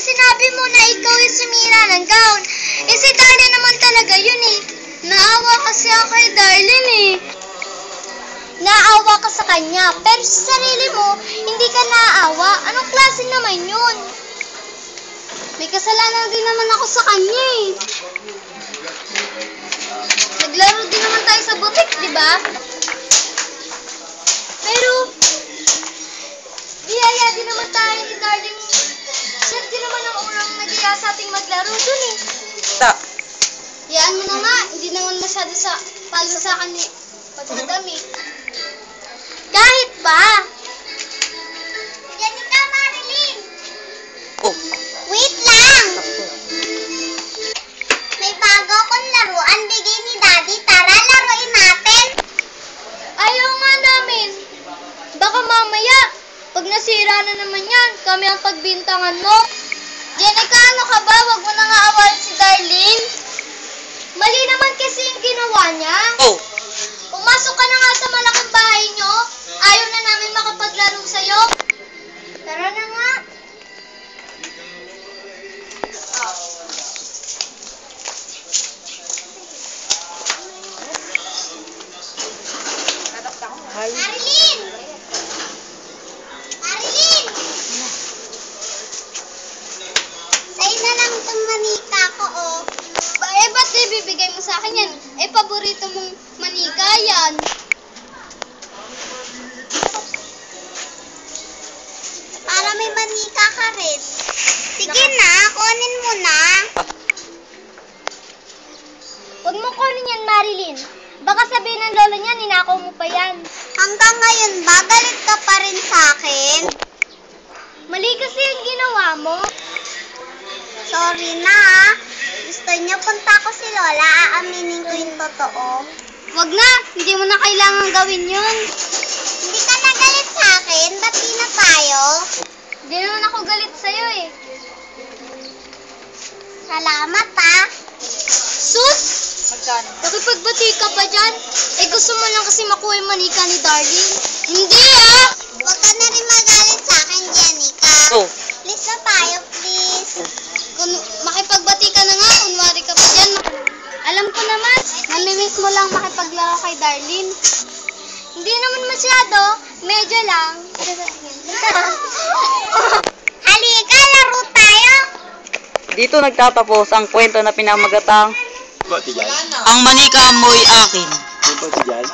sinabi mo na ikaw yung sumira ng gown. Eh si Darlene naman talaga yun eh. Naawa kasi ako kay Darlene eh. Naawa ka sa kanya, pero sa sarili mo, hindi ka naaawa. Anong klase naman yun? May kasalanan din naman ako sa kanya eh. Naglaro din naman tayo sa butik, di ba? Pero, biyaya din naman tayo ni Darlene. Siya din naman ang unang nagyaya sa ating maglaro dun eh. Yaan mo na nga, hindi naman masyado palo sa akin eh. Pagmadami. Kahit ba? Janica, Marilyn! Oh. Wait lang! May bago akong laruan, bigay ni Daddy. Tara, laruin natin! Ayaw nga namin. Baka mamaya, pag nasira na naman yan, kami ang pagbintangan mo. Janica, ano ka ba? Huwag mo na nga awarin si Darlene. Mali naman kasi yung ginawa niya. Oh. Pumasok ka na nga sa malaking bahay nyo. Ayaw na namin makapaglaro sa'yo. Tara na nga. Marilyn! Marilyn! Sa'yo na lang itong manika ko, oh. Ba't ibibigay mo sa akin yan? Paborito mong manika yan. Para may manika ka rin. Sige na, kunin mo na. Huwag mo kunin yan, Marilyn. Baka sabihin ng lolo niya, ninakaw mo pa yan. Hanggang ngayon ba, galit ka pa rin sa akin? Mali kasi yung ginawa mo. Sorry na ah. Gusto niyo punta ko si Lola, aaminin ko yung totoo. Wag na, hindi mo na kailangan gawin yun. Hindi ka nagalit sa akin, ba't di na tayo? Hindi naman ako galit sa'yo eh. Salamat ah. Sus! Magkano? Nakipagbati ka pa dyan? Gusto mo lang kasi makuha yung manika ni Darlene. Hindi ah! Huwag ka na rin magalit sa akin, Janica. Oh. Please na tayo, please. Kung makipagbati ka na nga, kunwari ka pa dyan. Alam ko naman, namimiss mo lang makipaglaro kay Darlene. Hindi naman masyado, medyo lang. Halika, laro tayo. Dito nagtatapos ang kwento na pinamagatang Bati dyan? Ang manika mo'y akin. Bati dyan?